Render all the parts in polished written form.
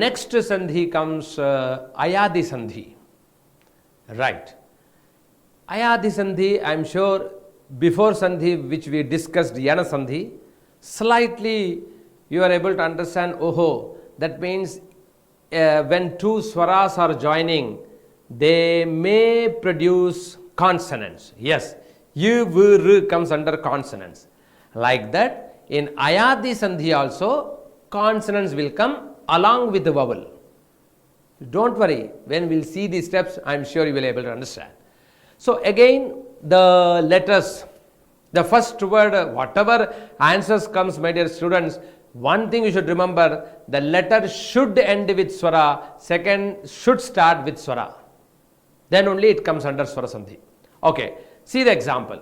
Next sandhi comes ayadi sandhi. Right. Ayadi sandhi, I am sure before sandhi which we discussed yana sandhi, slightly you are able to understand, oh, that means when two swaras are joining, they may produce consonants. Yes, u, v, r comes under consonants. Like that, in ayadi sandhi also, consonants will come along with the vowel. Don't worry, when we will see these steps, I am sure you will be able to understand. So again, the letters, the first word, whatever answers comes, my dear students, one thing you should remember, the letter should end with swara, second should start with swara. Then only it comes under swara sandhi. Okay, see the example.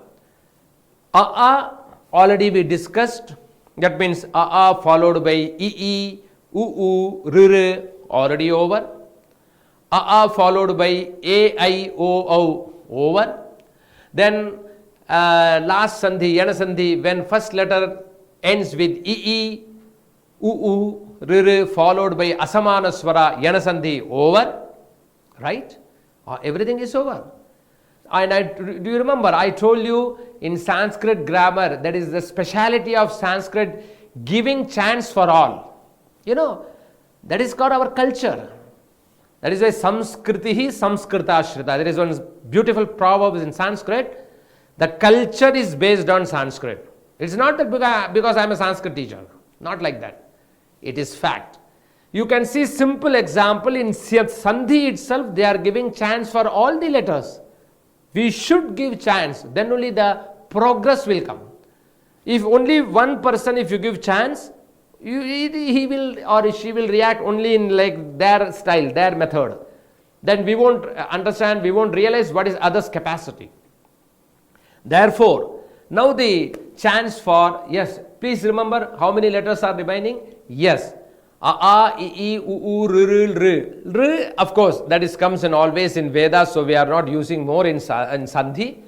Already we discussed, that means followed by e, u, r, already over. Followed by a, I, o, over. Then last sandhi, yana sandhi, when first letter ends with e, u, r, followed by asamana swara, yana sandhi, over. Right? Everything is over. And do you remember, I told you in Sanskrit grammar, that is the speciality of Sanskrit, giving chance for all. You know, that is called our culture. That is why Samskritihi Samskritashrita. There is one beautiful proverb in Sanskrit. The culture is based on Sanskrit. It's not that because I am a Sanskrit teacher. Not like that. It is fact. You can see simple example in Sandhi itself. They are giving chance for all the letters. We should give chance. Then only the progress will come. If only one person, if you give chance, he will or she will react only in like their style, their method. Then we won't understand, we won't realize what is others' capacity. Therefore, now the chance for, yes, please remember how many letters are remaining? Yes. I, u, r, r, of course, that is comes in always in Vedas, so we are not using more in Sandhi.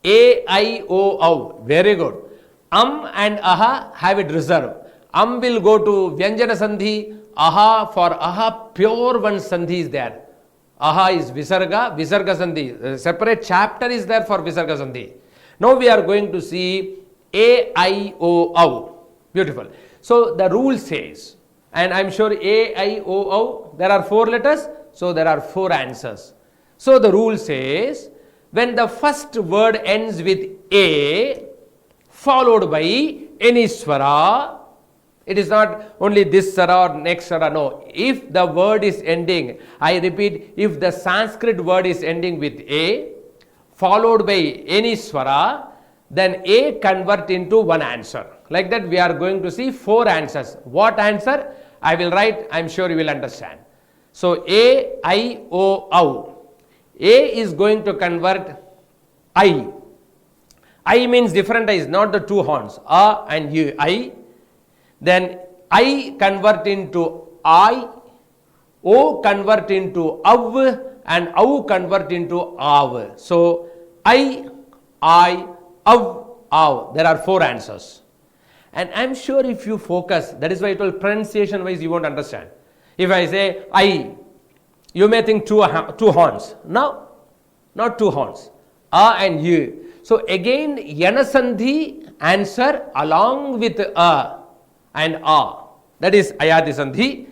A, I, O, very good. And aha have it reserved. Will go to Vyanjana Sandhi, for pure one Sandhi is there. Is Visarga, Visarga Sandhi. A separate chapter is there for Visarga Sandhi. Now we are going to see A, I, O. Beautiful. So the rule says, and I am sure A, I, O, there are 4 letters, so there are 4 answers. So the rule says, when the first word ends with A, followed by any swara, it is not only this swara or next swara, no. If the word is ending, I repeat, if the Sanskrit word is ending with A, followed by any swara, then A convert into one answer. Like that we are going to see 4 answers. What answer? I will write, I am sure you will understand. So A, I, O. A is going to convert I. I means different eyes, not the 2 horns. A and U, I. Then I convert into I, O convert into Av, and Av convert into Av. So I, Av. There are 4 answers. And I am sure if you focus, that is why it will pronunciation wise you won't understand. If I say I, you may think 2 horns. No, not 2 horns. A and U. So again, yana sandhi answer along with a and a. That is ayadi sandhi.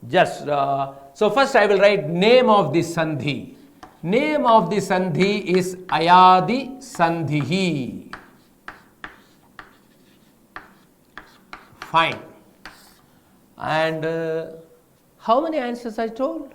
Just so first I will write name of the sandhi. Name of the sandhi is ayadi sandhi. Fine. And how many answers I told?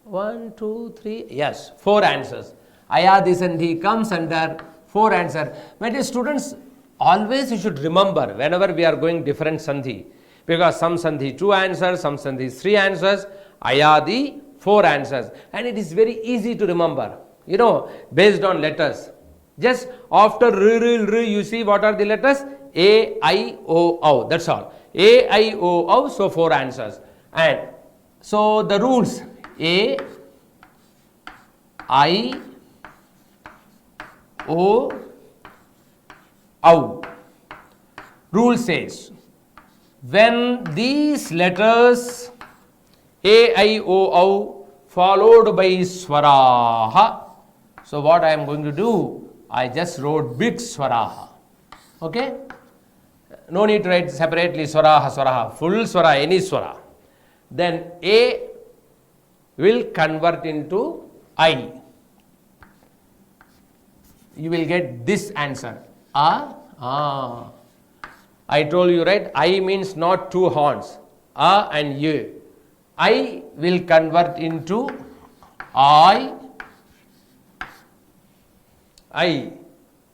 1, 2, 3. Yes, 4 answers. Ayadi sandhi comes under 4 answers. My dear students, always you should remember whenever we are going different sandhi, because some sandhi 2 answers, some sandhi 3 answers, ayadi 4 answers, and it is very easy to remember, you know, based on letters. Just after r, you see what are the letters? A, I, O, that's all. A, I, O, so 4 answers. And so the rules: A, I, O. Rule says, when these letters A, I, O, Au followed by Swaraha. So what I am going to do, I just wrote big Swaraha. Okay? No need to write separately Swaraha, Swaraha, full Swara, any Swara. Then A will convert into I. You will get this answer. I told you, right? I means not two horns. And Y. I will convert into I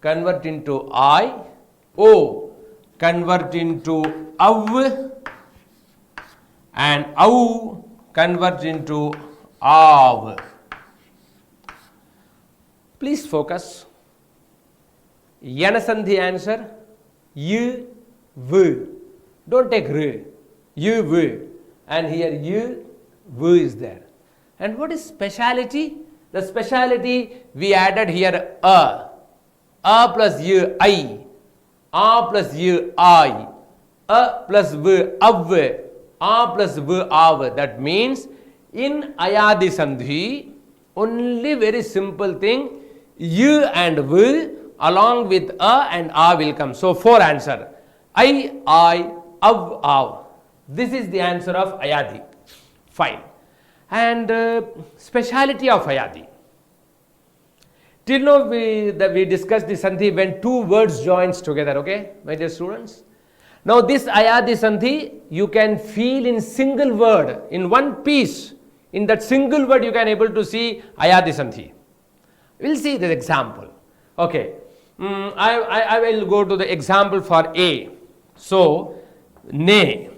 convert into I. O convert into Av. And Au convert into Av. Please focus. Yanasandhi answer. Y, V. Don't take R. Y, V. And here Y, V is there. And what is speciality? The speciality we added here A plus Y, I. A plus Y, I. A plus V, Av. A plus V, Av. That means in Ayadi Sandhi, only very simple thing, Y and V along with A and A will come. So 4 answer. I, Av, Av. This is the answer of Ayadi. Fine. And speciality of Ayadi. Till now we discussed the Sandhi when two words joins together, okay, my dear students. Now this Ayadi Sandhi you can feel in single word, in one piece. In that single word you can able to see Ayadi Sandhi. We'll see the example. Okay. I will go to the example for A. So, Ne.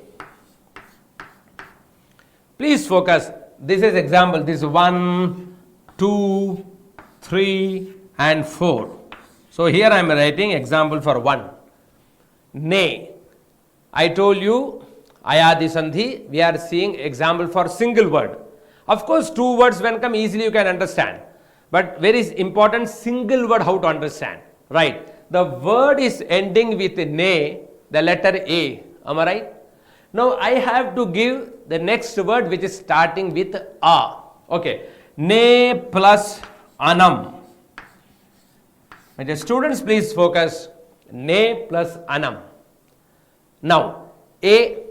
Please focus. This is example. This is 1, 2, 3 and 4. So, here I am writing example for 1. Ne. I told you Ayadi Sandhi. We are seeing example for single word. Of course, two words when come easily you can understand. But very important single word how to understand. Right. The word is ending with Ne, the letter A. Am I right? Now I have to give the next word which is starting with A. Okay. Ne plus Anam. My dear students, please focus. Ne plus Anam. Now A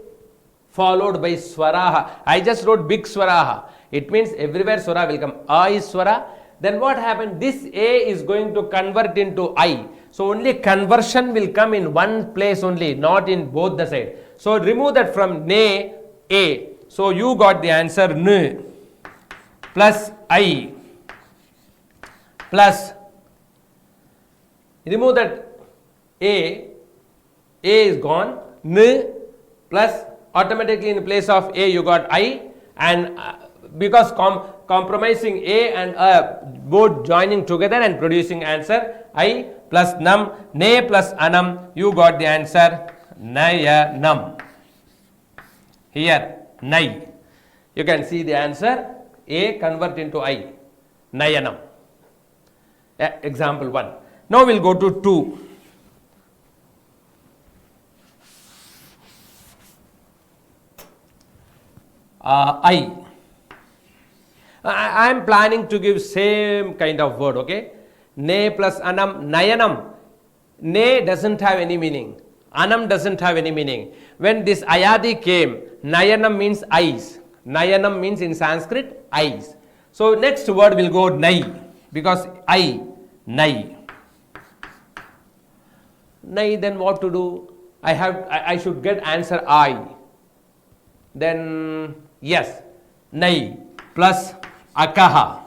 followed by Swaraha. I just wrote big Swaraha. It means everywhere Swara will come. A is Swara. Then what happened? This A is going to convert into I. So only conversion will come in one place only, not in both the side. So remove that from Ne, A. So you got the answer N plus I plus, remove that A is gone, N plus automatically in place of A you got I, and because compromising A and both joining together and producing answer I plus Nam, Ne plus Anam, you got the answer Nayanam. Here Nai. You can see the answer A convert into I. Nayanam. Example 1. Now we'll go to 2. I am planning to give same kind of word, okay? Ne plus Anam, Nayanam. Ne doesn't have any meaning. Anam doesn't have any meaning. When this Ayadi came, Nayanam means eyes. Nayanam means in Sanskrit, eyes. So next word will go Nai, because I, Nai. Nai, then what to do? I should get answer I. Then yes, Nai plus Akaha.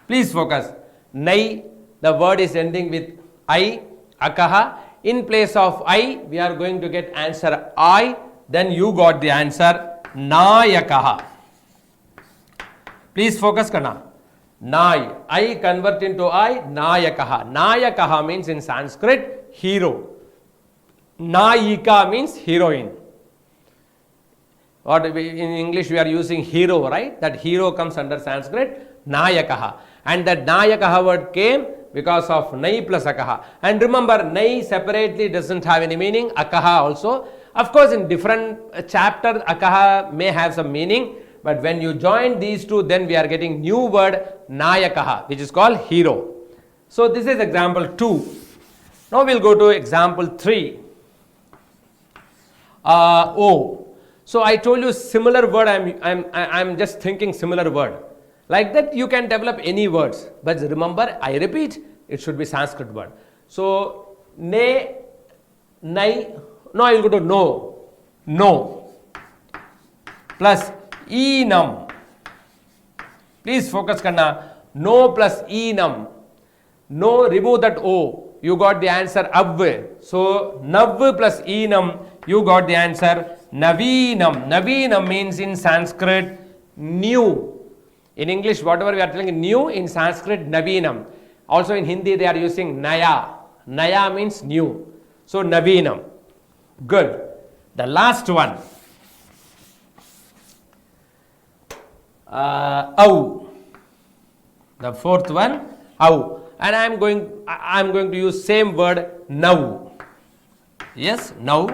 Please focus. Nai, the word is ending with I, Akaha. In place of I, we are going to get answer I. Then you got the answer Nayakaha. Please focus, Kana. Nai. I convert into I, Nayakaha. Nayakaha means in Sanskrit, hero. Nayika means heroine. What in English we are using hero, right? That hero comes under Sanskrit, Nayakaha. And that Nayakaha word came because of Nai plus Akaha. And remember, Nai separately doesn't have any meaning, Akaha also. Of course, in different chapter, Akaha may have some meaning. But when you join these two, then we are getting new word Nayakaha, which is called hero. So this is example 2. Now we'll go to example 3. O. So I told you similar word. I'm just thinking similar word. Like that you can develop any words. But remember, I repeat, it should be Sanskrit word. So ne, nai. Now I will go to no. No. Plus enam. Please focus karna. No plus enam. No, remove that O. You got the answer avve. So nav plus enam. You got the answer navinam. Navinam means in Sanskrit new. In English, whatever we are telling new, in Sanskrit navinam. Also in Hindi they are using naya. Naya means new. So navinam. Good. The last one. Au. The fourth one, au. And I am going to use same word now. Yes, now.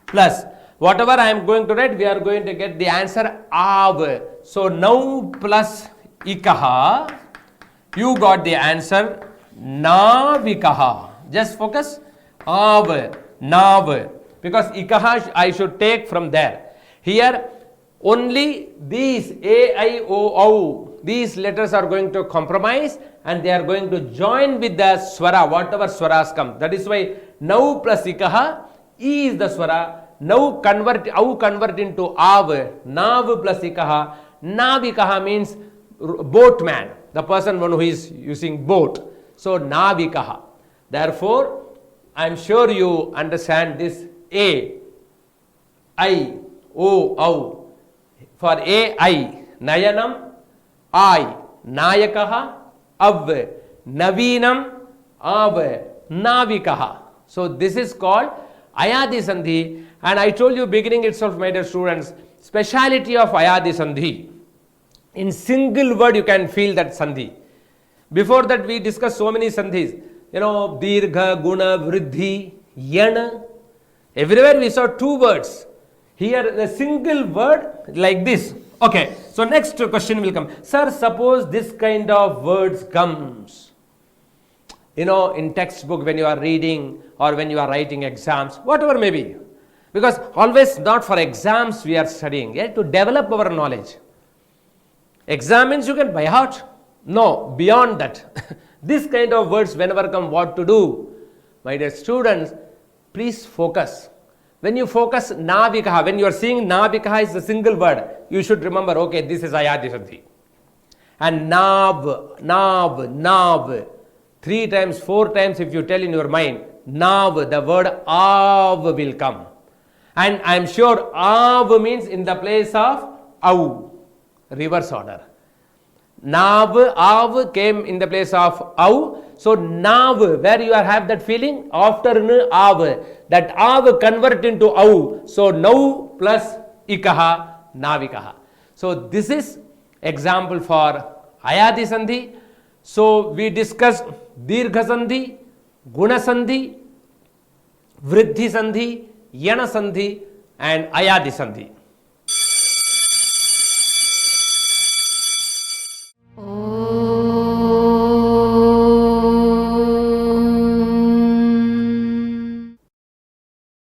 Plus whatever I am going to write, we are going to get the answer av. So now plus ikaha, you got the answer navikaha. Just focus av, nav, because ikaha I should take from there. Here only these a, I, o, au, these letters are going to compromise and they are going to join with the swara, whatever swaras come. That is why now plus ikaha, e is the swara. Now convert into av, nav plus ikaha. Navikaha means boatman, the person one who is using boat. So navikaha. Therefore, I am sure you understand this a, I, o, au. For a, I, nayanam, I, nayakaha, av, navinam, av, navikaha. So this is called Ayadi Sandhi, and I told you beginning itself, my dear students, speciality of Ayadi Sandhi. In single word you can feel that Sandhi. Before that we discussed so many Sandhis. You know, Dirgha, Guna, Vriddhi, Yana. Everywhere we saw two words. Here a single word like this. Okay, so next question will come. Sir, suppose this kind of words comes. You know, in textbook when you are reading or when you are writing exams, whatever may be. Because always not for exams we are studying, yeah, to develop our knowledge. Exam means you can by heart. No, beyond that. This kind of words whenever come, what to do? My dear students, please focus. When you focus navikaha, when you are seeing navikaha is a single word, you should remember, okay, this is Ayadi Sandhi. And nav, nav, nav. 3 times, 4 times if you tell in your mind, nav, the word av will come. And I am sure av means in the place of au, reverse order. Nav, av came in the place of au. So nav, where you have that feeling, after n, av, that av convert into au. So now plus ikaha, navikaha. So this is example for Ayadi Sandhi. So we discussed Dirgha Sandhi, Guna Sandhi, Vriddhi Sandhi, Yana Sandhi and Ayadi Sandhi.